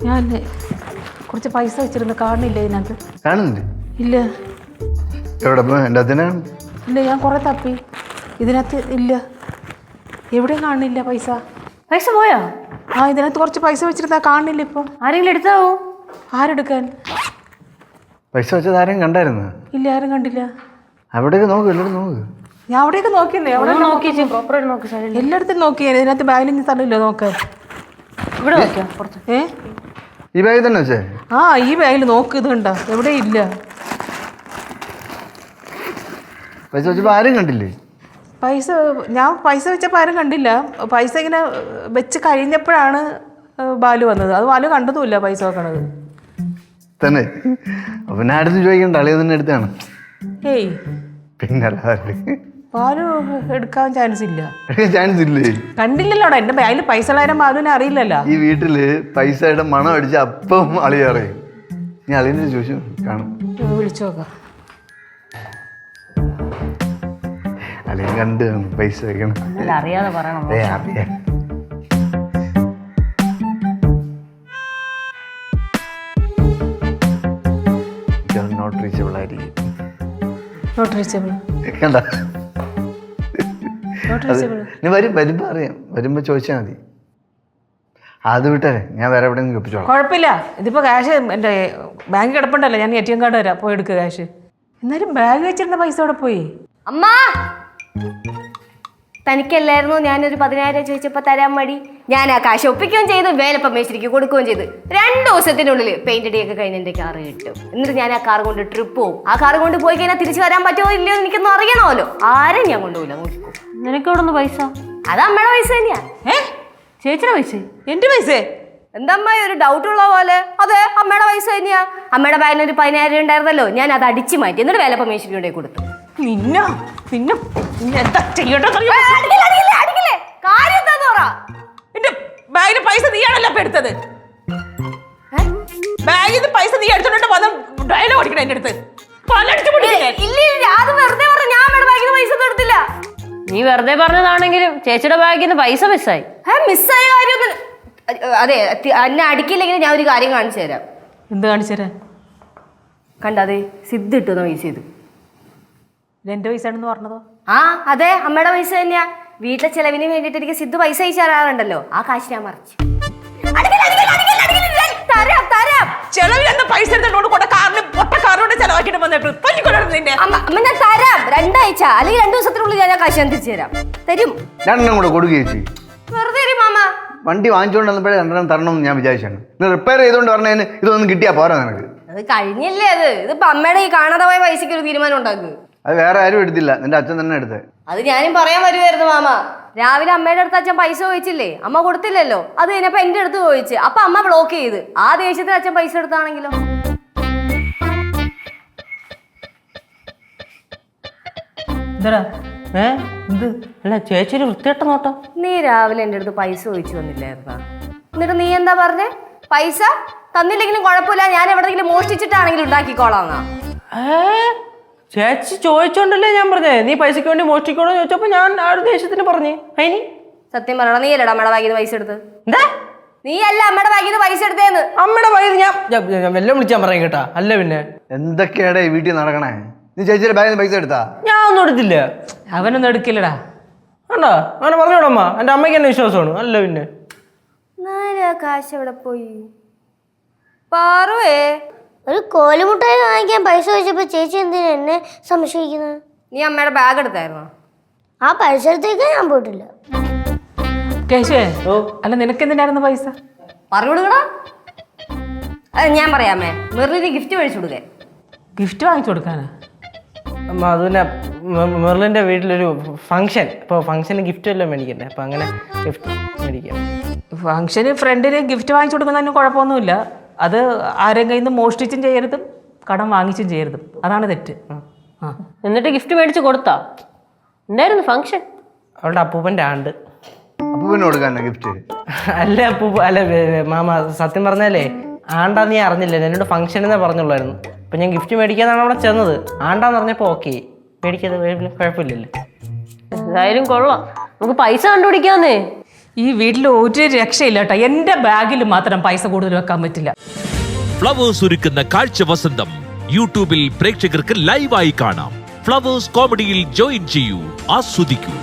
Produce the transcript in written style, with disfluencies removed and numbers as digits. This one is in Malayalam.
ഞാൻ കുറച്ച് പൈസ വെച്ചിരുന്നു, കാണുന്നില്ല ഇതിനകത്ത്. കാണുന്നില്ല? ഇല്ല. എവിടെ എൻ്റെ അതിനാണ്? ഇല്ല, ഞാൻ കുറെ തപ്പി, ഇതിനകത്ത് ഇല്ല. എവിടെയും കാണുന്നില്ല പൈസ. പൈസ പോയോ? ഇതിനകത്ത് കുറച്ച് പൈസ വെച്ചിരുന്നാ കാണുന്നില്ല ഇപ്പം. ആരെങ്കിലും എടുത്താവോ? ആരെടുക്കാൻ? പൈസ വെച്ചത് ആരെയും കണ്ടായിരുന്നു? ഇല്ല, ആരും കണ്ടില്ല. അവിടെയൊക്കെ നോക്ക്, എല്ലാവരും നോക്ക്. ഞാൻ അവിടെയൊക്കെ നോക്കിയെന്നേ, എവിടെ നോക്കി പ്രോപ്പറായിട്ട് നോക്കി. എല്ലായിടത്തും നോക്കിയേ. ഇതിനകത്ത് ബാഗിൽ സ്ഥലമില്ല നോക്കാൻ. ഇവിടെ നോക്കിയാ പുറത്ത്. ഈ ബാഗിൽ തന്നെ വെച്ചേ? ഈ ബാഗിൽ നോക്ക്, ഇത് കണ്ടോ? എവിടെയും ഇല്ല. പൈസ വെച്ചപ്പോൾ ആരും കണ്ടില്ലേ? ഞാൻ പൈസ വെച്ചപ്പോൾ ആരും കണ്ടില്ല. പൈസ ഇങ്ങനെ വെച്ച് കഴിഞ്ഞപ്പോഴാണ് ബാലു വന്നത്. അത് ബാലു കണ്ടതുമില്ല പൈസ വെക്കണത് തന്നെ. പിന്നെ അടുത്ത് ചോദിക്കണ്ട, അളിയ തന്നെ എടുത്താണ്. ഏയ് പിന്നെ ബാലു എടുക്കാൻ ചാൻസ് ഇല്ല. ചാൻസ് ഇല്ലേ? കണ്ടില്ലല്ലോടാ, എന്റെ ബാഗിൽ പൈസ ഉള്ളവരും ബാലുവിനെ അറിയില്ലല്ലോ. ഈ വീട്ടില് പൈസയുടെ മണം അടിച്ച അപ്പം അളിയ അറിയും. നീ അളിയനെ ചോദിച്ചു കാണും. വിളിച്ചു നോക്കാം. അളിയൻ കണ്ട് പൈസ വെക്കണം. അറിയാതെ പറയണം. അറിയാം. നോട്ട് റീച്ചബിൾ ആയിരിക്കും. നോട്ട് റീച്ചബിൾ കണ്ട? Not reachable. നീ വരുമ്പോ അറിയാം, വരുമ്പോ ചോദിച്ചാൽ മതി. അത് വിട്ടേ, ഞാൻ വേറെ എവിടെയെങ്കിലും ഒപ്പിച്ചോളാം. കുഴപ്പമില്ല. ഇതിപ്പോ ക്യാഷ് എൻ്റെ ബാങ്കിൽ കിടപ്പുണ്ടല്ലോ, ഞാൻ ATM കാർഡ് തരാം, പോയി എടുക്കുക ക്യാഷ്. എന്നാലും ബാഗ് വെച്ചിരുന്ന പൈസ അവിടെ പോയി. അമ്മ, തനിക്കല്ലായിരുന്നു ഞാനൊരു 10,000 ചോദിച്ചപ്പോ തരാൻ മടി? ഞാൻ ആ കാശ് ഒപ്പിക്കുകയും ചെയ്ത് വേലപ്പം മേശരിക്ക് കൊടുക്കുകയും ചെയ്ത് 2 ദിവസത്തിനുള്ളിൽ പെയിന്റ് അടിയൊക്കെ കഴിഞ്ഞ് എൻ്റെ കാറ് കിട്ടും. എന്നിട്ട് ഞാൻ ആ കാർ കൊണ്ട് ട്രിപ്പ് പോകും. ആ കാർ കൊണ്ട് പോയി കഴിഞ്ഞാൽ തിരിച്ചു വരാൻ പറ്റുമോ ഇല്ലയോ എനിക്കൊന്നും അറിയണമല്ലോ. ആരും ഞാൻ കൊണ്ടുപോയില്ല. നോക്കിക്കോ. നിനക്ക് എവിടെ നിന്ന് പൈസ? അത് അമ്മയുടെ പൈസ തന്നെയാ. ചേച്ചിയുടെ പൈസ? എന്റെ പൈസ? എന്തമ്മ ഒരു ഡൗട്ട് ഉള്ള പോലെ? അതെ, അമ്മയുടെ പൈസ തന്നെയാ. അമ്മയുടെ ബാഗിന് ഒരു 10,000 ഉണ്ടായിരുന്നല്ലോ, ഞാൻ അത് അടിച്ചു മാറ്റി. എന്നിട്ട് വേലപ്പം മേശരിക്ക് കൊണ്ടേ കൊടുത്തു. എന്താ ചെയ്യട്ടെ? എന്റെ ബാഗിന് പൈസ നീയാണല്ലോ എടുത്തത്. ബാഗിൽ പൈസ നീ എടുത്തോണ്ട് വന്ന് ഡയലോഗ് ഓടിക്കണം എന്റെ അടുത്ത്. നീ വെറുതെ പറഞ്ഞതാണെങ്കിലും ചേച്ചിയുടെ ബാഗിൽ നിന്ന് പൈസ മിസ്സായി. മിസ്സായ കാര്യമൊന്നും. അതെ, എന്നെ അടിക്കില്ലെങ്കിൽ ഞാൻ ഒരു കാര്യം കാണിച്ചു തരാം. എന്ത് കാണിച്ചു തരാൻ? കണ്ടതെ സിദ്ധ് ഇട്ടുന്ന പൈസ. ഇത് എന്റെ പൈസ ആണെന്ന് പറഞ്ഞതോ? അതെ, അമ്മയുടെ പൈസ തന്നെയാ. വീട്ടിലെ ചെലവിന് വേണ്ടിട്ട് എനിക്ക് സിദ്ധു പൈസ അയച്ചു തരാറുണ്ടല്ലോ, ആ കാശ് ഞാൻ മറിച്ചു. ചെലവിലെന്താ പൈസ ചെലവാക്കിട്ട് വന്നിട്ട് അമ്മ ഞാൻ തരാം. 2 ആഴ്ച അല്ലെങ്കിൽ 2 ദിവസത്തിനുള്ളിൽ ഞാൻ കാശ് ഞാൻ തിരിച്ചു തരാം. തരും. 2 കൂടെ കൊടുക്കുകയും വെറുതെ മാമ. വണ്ടി വാങ്ങിച്ചുകൊണ്ട് വന്നപ്പോഴേ 2 തരണം ഞാൻ വിചാരിച്ചാണ്. റിപ്പയർ ചെയ്തുകൊണ്ട് പറഞ്ഞതിന് ഇതൊന്നും കിട്ടിയാ പോരാ നിനക്ക്? അത് കഴിഞ്ഞില്ലേ? ഇതിപ്പോ അമ്മയുടെ ഈ കാണാതെ പോയ പൈസക്ക് ഒരു തീരുമാനം ഉണ്ടാക്കുക. അത് വേറെ ആരും എടുത്തില്ല, നിന്റെ അച്ഛൻ തന്നെ എടുത്തേ. അത് ഞാനും പറയാൻ വരുമായിരുന്നു മാമ. രാവിലെ അമ്മയുടെ അടുത്ത് അച്ഛൻ പൈസ ചോദിച്ചില്ലേ, അമ്മ കൊടുത്തില്ലല്ലോ. അത് കഴിഞ്ഞപ്പോ എന്റെ അടുത്ത് ചോദിച്ചു. അപ്പൊ അമ്മ ബ്ലോക്ക് ചെയ്ത്. ആ ദേഷ്യത്തിൽ അച്ഛൻ പൈസ എടുത്താണെങ്കിലോ? അല്ല ചേച്ചി ഒരു വൃത്തികെട്ട നോട്ടം. നീ രാവിലെ എന്റെ അടുത്ത് പൈസ ചോദിച്ചു വന്നില്ലായിരുന്നാ? എന്നിട്ട് നീ എന്താ പറഞ്ഞേ? പൈസ തന്നില്ലെങ്കിലും കുഴപ്പമില്ല, ഞാൻ എവിടെയെങ്കിലും മോഷ്ടിച്ചിട്ടാണെങ്കിലും ഉണ്ടാക്കിക്കോളാന്നാ. ചേച്ചി ചോദിച്ചോണ്ടല്ലേ ഞാൻ പറഞ്ഞേ നീ പൈസക്ക് വേണ്ടി മോഷ്ടിക്കോളൂ ചോദിച്ചപ്പോ ഞാൻ ആ ഒരു ദേഷ്യത്തിന് പറഞ്ഞേ. അതിന് സത്യം പറയണം, നീ അല്ലടാ അമ്മയുടെ ബാഗിൽ നിന്ന് പൈസ എടുത്ത്? എന്താ? നീ അല്ല അമ്മയുടെ ബാഗിൽ നിന്ന് പൈസ എടുത്തേന്ന്. അമ്മയുടെ ബാഗിൽ ഞാൻ വെല്ലം വിളിച്ചാൻ പറയും കേട്ടാ. അല്ല പിന്നെ എന്തൊക്കെയാടേ ഈ വീട്ടിൽ നടക്കണേ? നീ ചേച്ചിയുടെ ബാഗിൽ നിന്ന് പൈസ എടുത്താ? ഞാൻ ഒന്നും എടുത്തില്ല. അവനൊന്നും എടുക്കില്ലടാ. ആണ്ടാ അങ്ങനെ പറഞ്ഞോടമ്മ, എന്റെ അമ്മയ്ക്ക് എന്നെ വിശ്വാസമാണ്. അല്ല പിന്നെ കാശ് എവിടെ പോയി? പാറുവേ, ഒരു കോലുമുട്ടായി വാങ്ങിക്കാൻ പൈസ വെച്ചപ്പോ ചേച്ചി എന്തിനാ എന്നെ സംശയിക്കുന്നത്? നീ അമ്മയുടെ ബാഗ് എടുത്തായിരുന്നോ? ആ പരിസരത്തേക്ക് ഞാൻ പോയിട്ടില്ല. കേശുവേ, അല്ല നിനക്ക് എന്തിനായിരുന്നു പൈസ? പറഞ്ഞു കൊടുക്കടാ. ഞാൻ പറയാമേ, മെറിലിന് ഗിഫ്റ്റ് മേടിച്ചു കൊടുക്കേ. ഗിഫ്റ്റ് വാങ്ങിച്ചു കൊടുക്കാനാ? അമ്മ അത് പിന്നെ മെർലിന്റെ വീട്ടിലൊരു ഫംഗ്ഷൻ, ഇപ്പോൾ ഫംഗ്ഷന് ഗിഫ്റ്റ് എല്ലാം മേടിക്കണ്ടേ, അപ്പം അങ്ങനെ ഗിഫ്റ്റ് മേടിക്കാം. ഫംഗ്ഷന് ഫ്രണ്ടിന് ഗിഫ്റ്റ് വാങ്ങിച്ചു കൊടുക്കുന്നതിന് കുഴപ്പമൊന്നുമില്ല. അത് ആരെയും കയ്യിൽ നിന്ന് മോഷ്ടിച്ചും ചെയ്യരുതും കടം വാങ്ങിച്ചും ചെയ്യരുതും, അതാണ് തെറ്റ്. എന്നിട്ട് ഗിഫ്റ്റ് മേടിച്ച് കൊടുത്താ? എന്തായിരുന്നു ഫംഗ്ഷൻ? അവളുടെ അപ്പൂപ്പൻ്റെ ആണ്ട്. അപ്പൂപ്പന് കൊടുക്കാനാ ഗിഫ്റ്റ്? അല്ല അപ്പൂപ്പ, അല്ല മാമ, സത്യം പറഞ്ഞാലേ ആണ്ടാ നീ അറിഞ്ഞില്ല, എന്നോട് ഫംഗ്ഷൻ എന്നേ പറഞ്ഞുള്ളായിരുന്നു. അപ്പം ഞാൻ ഗിഫ്റ്റ് മേടിക്കാന്നാണ് അവിടെ ചെന്നത്. ആണ്ടാന്ന് പറഞ്ഞപ്പോൾ ഓക്കെ, മേടിക്കാതെ കുഴപ്പമില്ലല്ലോ. എന്തായാലും കൊള്ളാം, നമുക്ക് പൈസ കണ്ടുപിടിക്കാന്നേ. ഈ വീട്ടിൽ ഒരു രക്ഷയില്ല കേട്ടോ. എൻ്റെ ബാഗിൽ മാത്രം പൈസ കൂടുതൽ വെക്കാൻ പറ്റില്ല. ഫ്ലവേഴ്സ് ഒരുക്കുന്ന കാഴ്ച വസന്തം യൂട്യൂബിൽ പ്രേക്ഷകർക്ക് ലൈവായി കാണാം. ഫ്ലവേഴ്സ് കോമഡിയിൽ ജോയിൻ ചെയ്യൂ, ആസ്വദിക്കൂ.